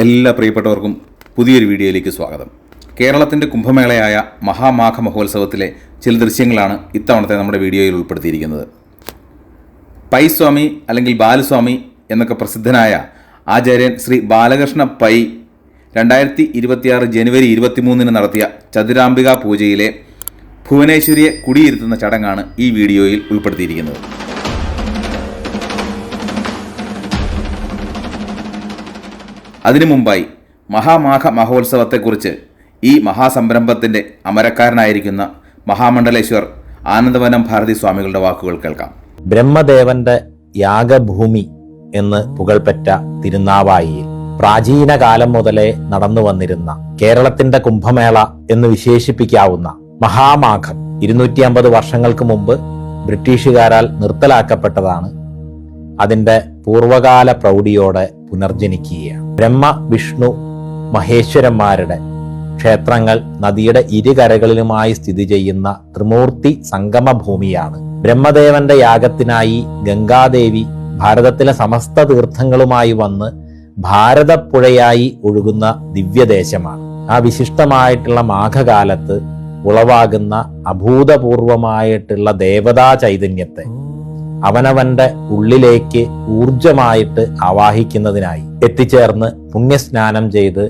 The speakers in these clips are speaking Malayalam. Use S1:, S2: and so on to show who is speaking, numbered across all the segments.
S1: എല്ലാ പ്രിയപ്പെട്ടവർക്കും പുതിയൊരു വീഡിയോയിലേക്ക് സ്വാഗതം. കേരളത്തിൻ്റെ കുംഭമേളയായ മഹാമാഘ മഹോത്സവത്തിലെ ചില ദൃശ്യങ്ങളാണ് ഇത്തവണത്തെ നമ്മുടെ വീഡിയോയിൽ ഉൾപ്പെടുത്തിയിരിക്കുന്നത്. പൈസ്വാമി അല്ലെങ്കിൽ ബാലുസ്വാമി എന്നൊക്കെ പ്രസിദ്ധനായ ആചാര്യൻ ശ്രീ ബാലകൃഷ്ണ പൈ 2026 ജനുവരി 23 നടത്തിയ ചതുരാംബിക പൂജയിലെ ഭുവനേശ്വരിയെ കുടിയിരുത്തുന്ന ചടങ്ങാണ് ഈ വീഡിയോയിൽ ഉൾപ്പെടുത്തിയിരിക്കുന്നത്. അതിനു മുമ്പായി മഹാമാഘ മഹോത്സവത്തെക്കുറിച്ച് ഈ മഹാസംരംഭത്തിൻ്റെ അമരക്കാരനായിരിക്കുന്ന മഹാമണ്ഡലേശ്വർ ആനന്ദവനം ഭാരതി സ്വാമികളുടെ വാക്കുകൾ കേൾക്കാം.
S2: ബ്രഹ്മദേവന്റെ യാഗഭൂമി എന്ന് പുകൾപെറ്റ തിരുനാവായിയിൽ പ്രാചീന കാലം മുതലേ നടന്നു വന്നിരുന്ന കേരളത്തിന്റെ കുംഭമേള എന്ന് വിശേഷിപ്പിക്കാവുന്ന മഹാമാഘം 250 വർഷങ്ങൾക്ക് മുമ്പ് ബ്രിട്ടീഷുകാരാൽ നിർത്തലാക്കപ്പെട്ടതാണ്. അതിന്റെ പൂർവകാല പ്രൗഢിയോടെ പുനർജനിക്കുകയാണ്. ബ്രഹ്മ വിഷ്ണു മഹേശ്വരന്മാരുടെ ക്ഷേത്രങ്ങൾ നദിയുടെ ഇരുകരകളിലുമായി സ്ഥിതി ചെയ്യുന്ന ത്രിമൂർത്തി സംഗമഭൂമിയാണ്. ബ്രഹ്മദേവന്റെ യാഗത്തിനായി ഗംഗാദേവി ഭാരതത്തിലെ സമസ്ത തീർത്ഥങ്ങളുമായി വന്ന് ഭാരതപ്പുഴയായി ഒഴുകുന്ന ദിവ്യദേശമാണ്. ആ വിശിഷ്ടമായിട്ടുള്ള മാഘകാലത്ത് ഉളവാകുന്ന അഭൂതപൂർവമായിട്ടുള്ള ദേവതാ ചൈതന്യത്തെ അവനവന്റെ ഉള്ളിലേക്ക് ഊർജമായിട്ട് ആവാഹിക്കുന്നതിനായി എത്തിച്ചേർന്ന് പുണ്യസ്നാനം ചെയ്ത്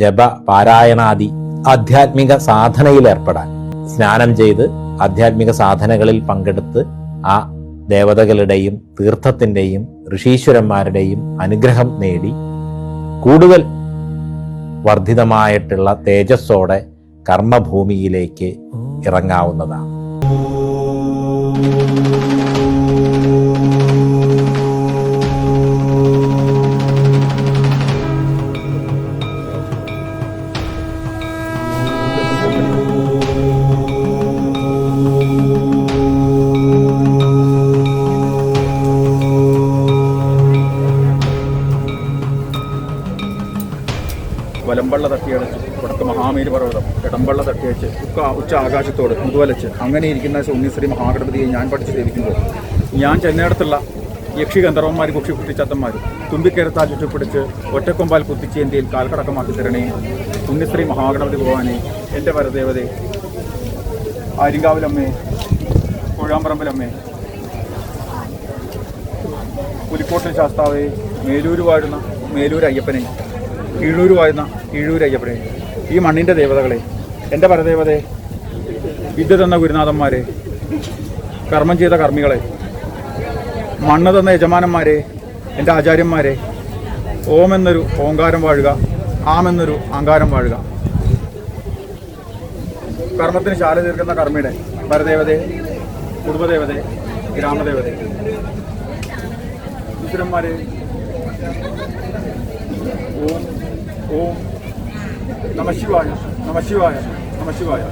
S2: ജപ പാരായണാദി ആധ്യാത്മിക സാധനയിൽ ഏർപ്പെടാൻ, സ്നാനം ചെയ്ത് ആധ്യാത്മിക സാധനകളിൽ പങ്കെടുത്ത് ആ ദേവതകളുടെയും തീർത്ഥത്തിന്റെയും ഋഷീശ്വരന്മാരുടെയും അനുഗ്രഹം നേടി കൂടുതൽ വർദ്ധിതമായിട്ടുള്ള തേജസ്സോടെ കർമ്മഭൂമിയിലേക്ക് ഇറങ്ങാവുന്നതാണ്.
S3: വലമ്പള്ള തട്ടിയടച്ച് വടക്ക് മഹാമേരു പർവ്വതം ഇടമ്പള്ള തട്ടിയച്ച് ഉച്ച ആകാശത്തോട് മുതുവലച്ച് അങ്ങനെ ഇരിക്കുന്ന ഉണ്ണിശ്രീ മഹാഗണപതിയെ ഞാൻ പഠിച്ച് സേവിക്കുമ്പോൾ ഞാൻ ചെന്നയിടത്തുള്ള യക്ഷി ഗന്ധർവന്മാരും കുക്ഷി കുട്ടിച്ചാത്തന്മാരും തുമ്പിക്കരത്താൽ ചുറ്റിപ്പിടിച്ച് ഒറ്റക്കൊമ്പാൽ കുത്തിച്ചേന്തിയിൽ കാൽക്കടക്കമാക്കി തരണേ ഉണ്ണിശ്രീ മഹാഗണപതി ഭഗവാനെ, എൻ്റെ പരദേവതേ, ആര്യങ്കാവിലമ്മേ, കോഴാമ്പറമ്പിലമ്മേ, പുലിക്കോട്ടിൽ ശാസ്താവേ, മേലൂർ വാഴുന്ന മേലൂർ അയ്യപ്പനെ, കീഴൂർ വാഴുന്ന കീഴൂർ അയ്യപ്പനെ, ഈ മണ്ണിൻ്റെ ദേവതകളെ, എൻ്റെ പരദേവതേ, വിദ്യ തന്ന ഗുരുനാഥന്മാരെ, കർമ്മം ചെയ്ത കർമ്മികളെ, മണ്ണ് തന്ന യജമാനന്മാരെ, എൻ്റെ ആചാര്യന്മാരെ, ഓം എന്നൊരു ഓങ്കാരം വാഴുക, ആം എന്നൊരു അങ്കാരം വാഴുക. കർമ്മത്തിന് ശാല തീർക്കുന്ന കർമ്മിയുടെ പരദേവതേ, കുടുംബദേവതേ, ഗ്രാമദേവതേ, ഈശ്വരന്മാരെ, ഓം ഓം നമശിവായ നമശിവായ നമശിവായ.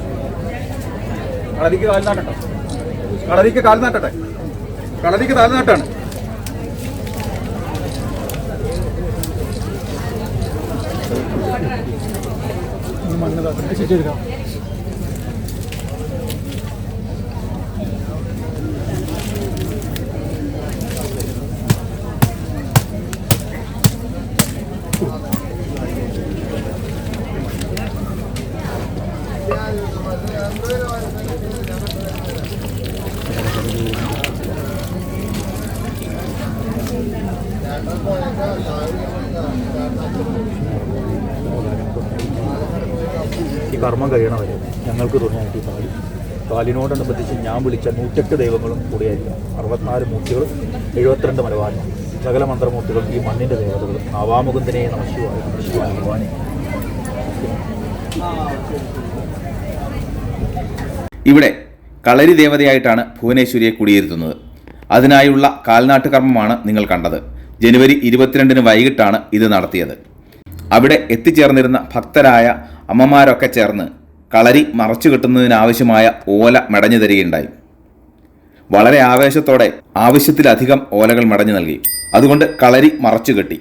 S3: കളരിക്ക് കാൽനാട്ടട്ടെ, കളരിക്ക് കാൽനാട്ടട്ടെ, കളരിക്ക് കാൽനാട്ടാണ്. മണ്ണ് ശരിയെടുക്കാം. ഈ കർമ്മം കഴിയണവരെ ഞങ്ങൾക്ക് തുണയായിട്ട് കാലിനോടനുബന്ധിച്ച് ഞാൻ വിളിച്ച 108 ദൈവങ്ങളും കൂടിയായിരിക്കും. 64 മൂർത്തികളും 72 മലവാനും സകല മന്ത്രമൂർത്തികളും ഈ മണ്ണിൻ്റെ ദേവതകളും. ആവാമുകുന്ദനെ നമശിവായ നമശിവായ ഭഗവാനെ.
S1: ഇവിടെ കളരി ദേവതയായിട്ടാണ് ഭുവനേശ്വരിയെ കുടിയിരുത്തുന്നത്. അതിനായുള്ള കാൽനാട്ട് കർമ്മമാണ് നിങ്ങൾ കണ്ടത്. ജനുവരി 22 വൈകിട്ടാണ് ഇത് നടത്തിയത്. അവിടെ എത്തിച്ചേർന്നിരുന്ന ഭക്തരായ അമ്മമാരൊക്കെ ചേർന്ന് കളരി മറച്ചു കെട്ടുന്നതിനാവശ്യമായ ഓല മെടഞ്ഞു തരികയുണ്ടായി. വളരെ ആവേശത്തോടെ ആവശ്യത്തിലധികം ഓലകൾ മെടഞ്ഞു നൽകി. അതുകൊണ്ട് കളരി മറച്ചു കെട്ടി.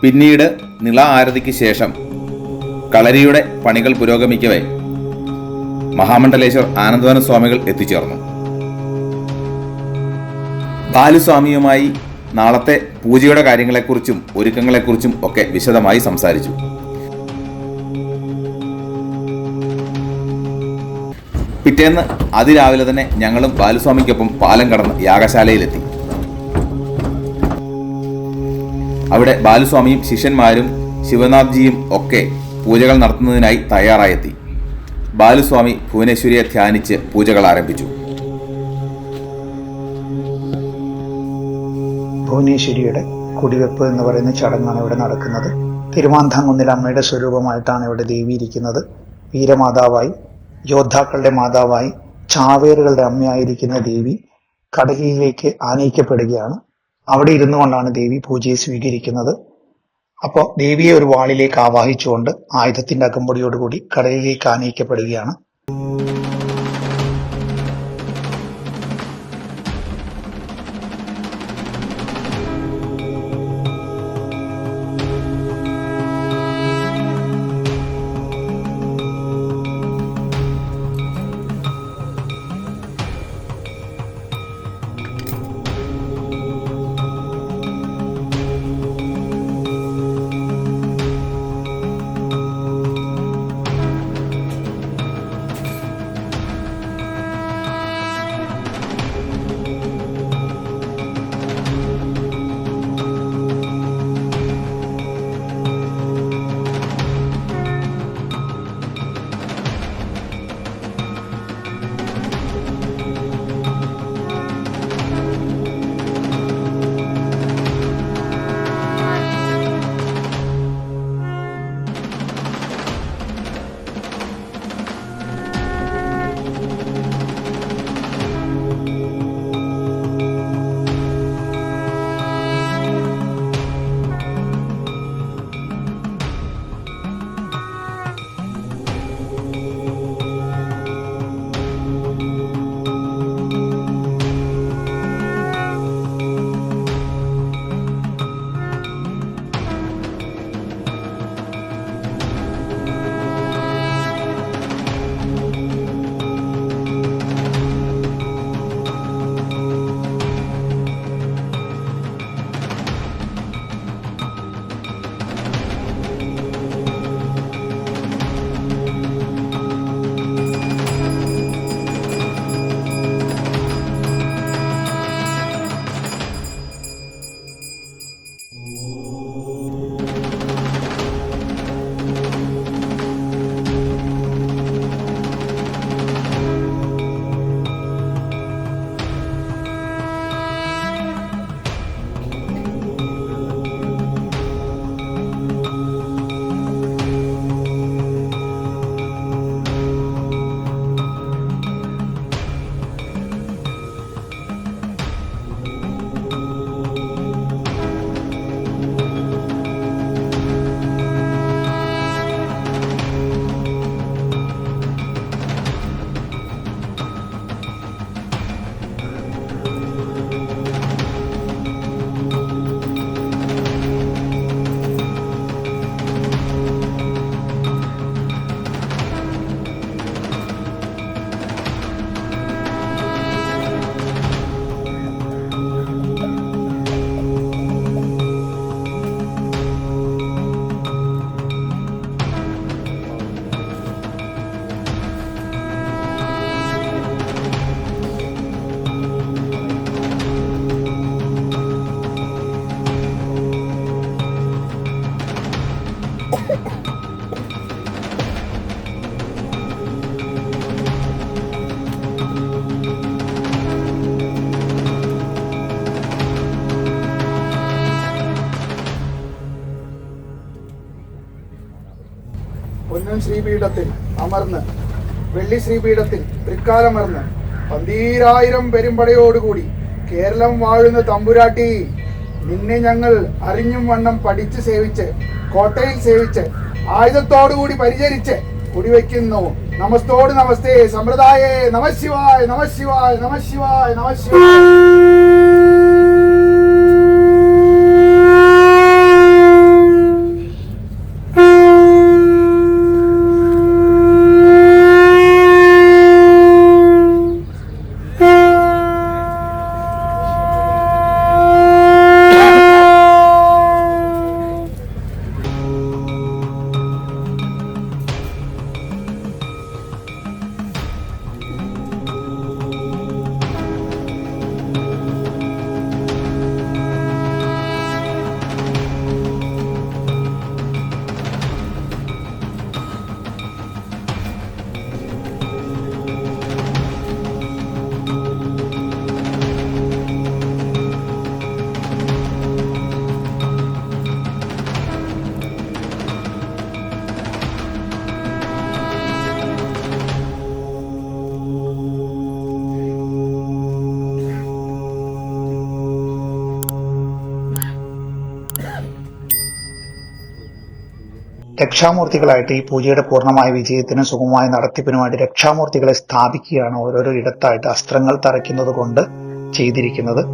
S1: പിന്നീട് നിള ആരതിക്ക് ശേഷം കളരിയുടെ പണികൾ പുരോഗമിക്കവേ മഹാമണ്ഡലേശ്വർ ആനന്ദവന സ്വാമികൾ എത്തിച്ചേർന്നു. ബാലുസ്വാമിയുമായി നാളത്തെ പൂജയുടെ കാര്യങ്ങളെക്കുറിച്ചും ഒരുക്കങ്ങളെക്കുറിച്ചും ഒക്കെ വിശദമായി സംസാരിച്ചു. പിറ്റേന്ന് അതിരാവിലെ തന്നെ ഞങ്ങളും ബാലുസ്വാമിക്കൊപ്പം പാലം കടന്ന് യാഗശാലയിലെത്തി. അവിടെ ബാലുസ്വാമിയും ശിഷ്യന്മാരും ശിവനാഥ്ജിയും ഒക്കെ പൂജകൾ നടത്തുന്നതിനായി തയ്യാറായെത്തി. ബാലുസ്വാമി ഭുവനേശ്വരിയെ ധ്യാനിച്ച് പൂജകൾ ആരംഭിച്ചു.
S4: ഭുവനേശ്വരിയുടെ കുടിവെപ്പ് എന്ന് പറയുന്ന ചടങ്ങാണ് ഇവിടെ നടക്കുന്നത്. തിരുമാന്താംകുന്നിൽ അമ്മയുടെ സ്വരൂപമായിട്ടാണ് ഇവിടെ ദേവി ഇരിക്കുന്നത്. വീരമാതാവായി, യോദ്ധാക്കളുടെ മാതാവായി, ചാവേറുകളുടെ അമ്മയായിരിക്കുന്ന ദേവി കടലിലേക്ക് ആനയിക്കപ്പെടുകയാണ്. അവിടെ ഇരുന്നു കൊണ്ടാണ് ദേവി പൂജയെ സ്വീകരിക്കുന്നത്. അപ്പോൾ ദേവിയെ ഒരു വാളിലേക്ക് ആവാഹിച്ചുകൊണ്ട് ആയുധത്തിന്റെ അകമ്പടിയോടുകൂടി കടലിലേക്ക് ആനയിക്കപ്പെടുകയാണ്.
S5: പൊന്നൻ ശ്രീപീഠത്തിൽ അമർന്ന് വെള്ളി ശ്രീപീഠത്തിൽ തൃക്കാലമർന്ന് 12000 പെരുമ്പടയോടുകൂടി കേരളം വാഴുന്ന തമ്പുരാട്ടി, നിന്നെ ഞങ്ങൾ അറിഞ്ഞും വണ്ണം പഠിച്ച് സേവിച്ച് കോട്ടയിൽ സേവിച്ച് ആയുധത്തോടുകൂടി പരിചരിച്ച് കുടിവെക്കുന്നു. നമസ്തോട് നമസ്തേ സമ്പ്രദായേ നമശിവായ നമശിവായ നമശിവായ നമശിവായ.
S4: രക്ഷാമൂർത്തികളായിട്ട് ഈ പൂജയുടെ പൂർണ്ണമായ വിജയത്തിനും സുഗമമായ നടത്തിപ്പിനുമായിട്ട് രക്ഷാമൂർത്തികളെ സ്ഥാപിക്കുകയാണ് ഓരോരോ ഇടത്തായിട്ട് അസ്ത്രങ്ങൾ തറയ്ക്കുന്നത് കൊണ്ട് ചെയ്തിരിക്കുന്നത്.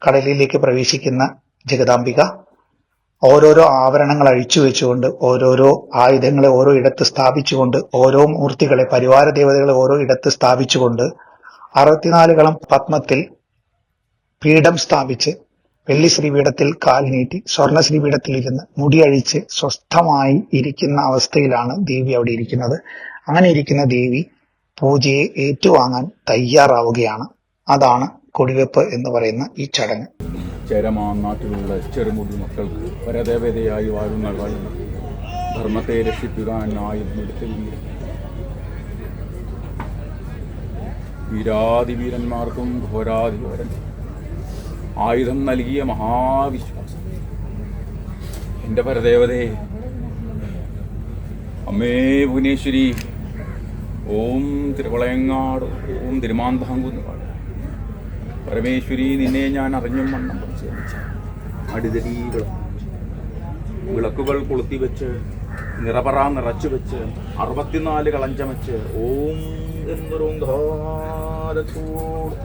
S4: കടലിലേക്ക് പ്രവേശിക്കുന്ന ജഗദാംബിക ഓരോരോ ആഭരണങ്ങൾ അഴിച്ചു വെച്ചുകൊണ്ട് ഓരോരോ ആയുധങ്ങളെ ഓരോ ഇടത്ത് സ്ഥാപിച്ചുകൊണ്ട് ഓരോ മൂർത്തികളെ പരിവാര ദേവതകളെ ഓരോ ഇടത്ത് സ്ഥാപിച്ചുകൊണ്ട് 64 കളം പത്മത്തിൽ പീഠം സ്ഥാപിച്ച് വെള്ളി ശ്രീപീഠത്തിൽ കാൽ നീട്ടി സ്വർണ്ണ ശ്രീപീഠത്തിൽ ഇരുന്ന് മുടിയഴിച്ച് സ്വസ്ഥമായി ഇരിക്കുന്ന അവസ്ഥയിലാണ് ദേവി അവിടെ ഇരിക്കുന്നത്. അങ്ങനെ ഇരിക്കുന്ന ദേവി പൂജയെ ഏറ്റുവാങ്ങാൻ തയ്യാറാവുകയാണ്. അതാണ് കൊടിവെപ്പ് എന്ന് പറയുന്ന ഈ ചടങ്ങ്.
S3: ചേരമാൻ നാട്ടിലുള്ള ചെറുമുടി മക്കൾക്ക് പരദേവതയായി വാഴുന്ന ധർമ്മത്തെ രക്ഷിപ്പിക്കാൻ ആയുധമെടുത്ത് വീരാതിവീരന്മാർക്കും ഘോരാധിഘോരൻ ആയുധം നൽകിയ മഹാവിശ്വാസം എൻ്റെ പരദേവതയെ അമ്മേ ഭുവനേശ്വരി, ഓം തിരുവളയങ്ങാട്, ഓം തിരുമാന്താംകുന്ന് പരമേശ്വരി, നിന്നെ ഞാൻ അറിഞ്ഞും വണ്ണം പരിചരിച്ച അടിതടി വിളക്കുകൾ കൊളുത്തി വെച്ച് നിറപറ നിറച്ചു വെച്ച് 64 കളഞ്ചം വെച്ച് ഓം എന്നൊരോങ്കാരത്തോട്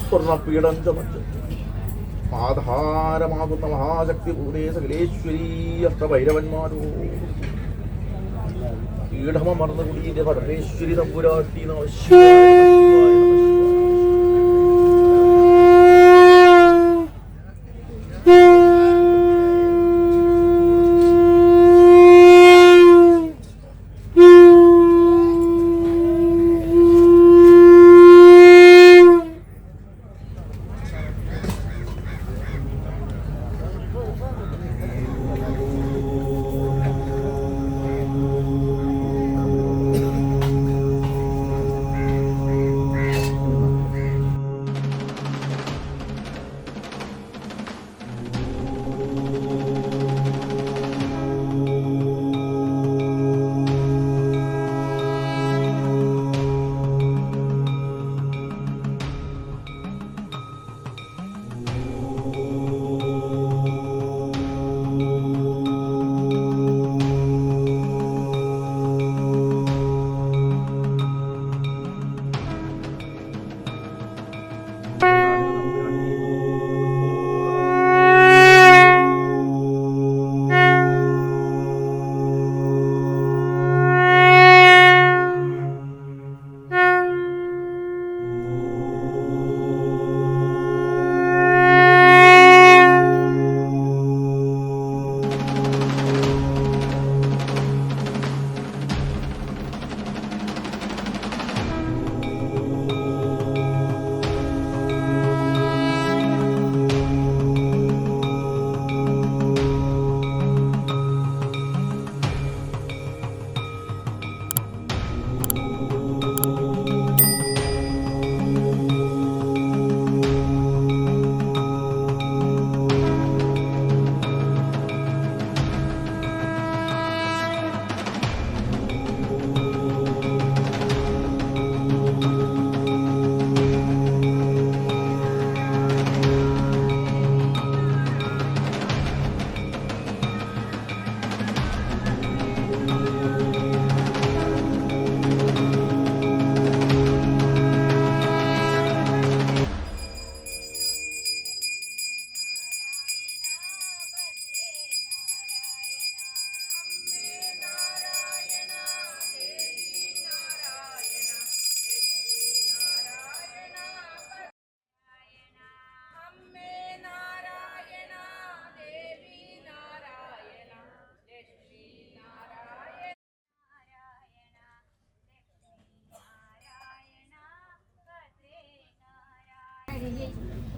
S3: സ്വർണ്ണപീഠം ചമച്ച് ആധാരമാകുന്ന മഹാശക്തി ഭൂതേ സകലേശ്വരീ അഷ്ടഭൈരവന്മാരോ പീഠമർന്ന് കുടിയിലെ പരമേശ്വരി തമ്പുരാട്ടി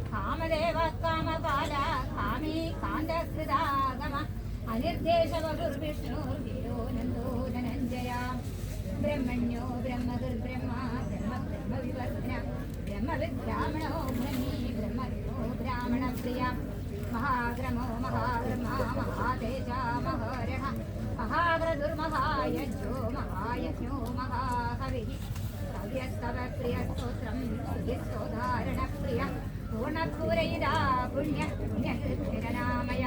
S6: കാമദേവ കാമപാല കാമീ കാന്തകൃതാഗമ അനിർദേശവഗുർവിഷ്ണുർവിരോ നന്ദോ ധനഞ്ജയ ബ്രഹ്മണ്യോ ബ്രഹ്മഗുർബ്രഹ്മ ബ്രഹ്മ ബ്രഹ്മവിവർദ്ധന ബ്രഹ്മവിബ്രാഹ്മണോ ബ്രഹ്മീ ബ്രഹ്മയോ ബ്രാഹ്മണപ്രിയ മഹാഗ്രമോ മഹാബ്രഹ്മ മഹാതേജ മഹാരഹ മഹാഗ്രദുർമഹായജ്ഞോ മഹായജ്ഞോ മഹാഹവി കവ്യസ്തവ പ്രിയ സ്തോത്രം സ്തുതിസ്തോധാരണ പ്രിയ പൂർണ്ണപൂരയിതാ പുണ്യ പുണ്യകൃത്യനാമയ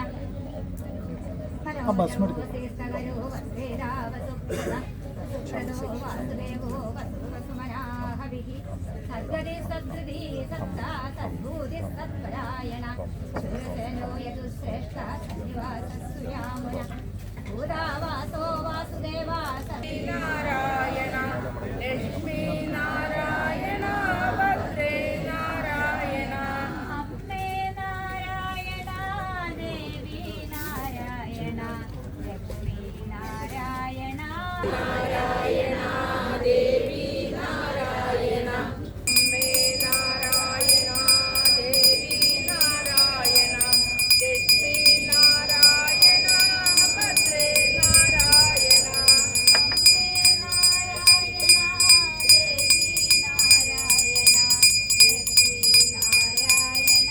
S6: തീർത്ഥകരോ വസ്വേദാവസുപ്രദോ വാസുദേവോ വസുവസുമനാഹവി സദ്ഗതി സദ്ഗതി സത്താ സദ്ഭൂതി സത്പരായണ ശൂരസേനോ യദുശ്രേഷ്ഠ സന്നിവാസസുയാമുന ഭൂതാവാസോ വാസുദേവാ സത്യനാരായണ ലക്ഷ്മീ നാരായണ ഭദ്രേ നാരായണ അമ്മേ നാരായണ ദേവി നാരായണ ലക്ഷ്മീ നാരായണ നാരായണ ദേവി നാരായണ അമ്മേ നാരായണ ദേവി നാരായണ ലക്ഷ്മീ നാരായണ ഭദ്രേ നാരായണ അമ്മേ നാരായണ ദേവി നാരായണ ലക്ഷ്മീ നാരായണ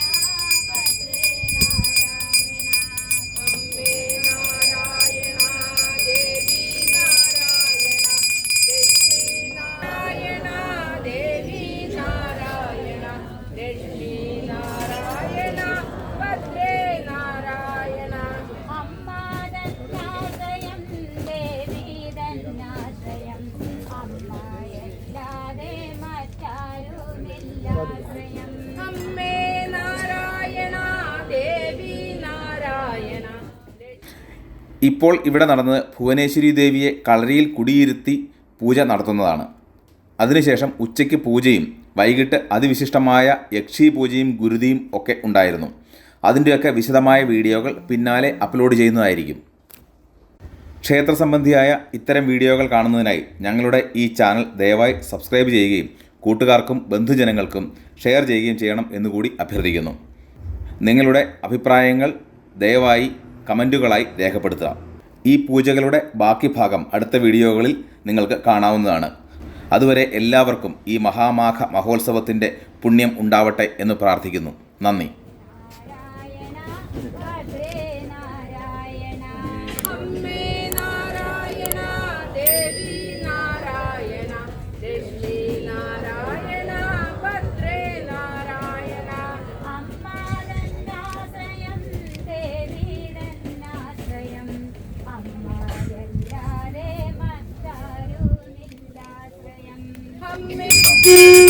S6: ഭദ്രേ നാരായണ അമ്മേ നാരായണ ദേവി നാരായണ
S1: ഇപ്പോൾ ഇവിടെ നടന്നത് ഭുവനേശ്വരി ദേവിയെ കളരിയിൽ കുടിയിരുത്തി പൂജ നടത്തുന്നതാണ്. അതിനുശേഷം ഉച്ചയ്ക്ക് പൂജയും വൈകിട്ട് അതിവിശിഷ്ടമായ യക്ഷി പൂജയും ഗുരുതിയും ഒക്കെ ഉണ്ടായിരുന്നു. അതിൻ്റെയൊക്കെ വിശദമായ വീഡിയോകൾ പിന്നാലെ അപ്ലോഡ് ചെയ്യുന്നതായിരിക്കും. ക്ഷേത്ര സംബന്ധിയായ ഇത്തരം വീഡിയോകൾ കാണുന്നതിനായി ഞങ്ങളുടെ ഈ ചാനൽ ദയവായി സബ്സ്ക്രൈബ് ചെയ്യുകയും കൂട്ടുകാർക്കും ബന്ധുജനങ്ങൾക്കും ഷെയർ ചെയ്യുകയും ചെയ്യണം എന്നുകൂടി അഭ്യർത്ഥിക്കുന്നു. നിങ്ങളുടെ അഭിപ്രായങ്ങൾ ദയവായി കമൻറ്റുകളായി രേഖപ്പെടുത്തുക. ഈ പൂജകളുടെ ബാക്കി ഭാഗം അടുത്ത വീഡിയോകളിൽ നിങ്ങൾക്ക് കാണാവുന്നതാണ്. അതുവരെ എല്ലാവർക്കും ഈ മഹാമാഘ മഹോത്സവത്തിൻ്റെ പുണ്യം ഉണ്ടാവട്ടെ എന്ന് പ്രാർത്ഥിക്കുന്നു. നന്ദി.
S6: Amen.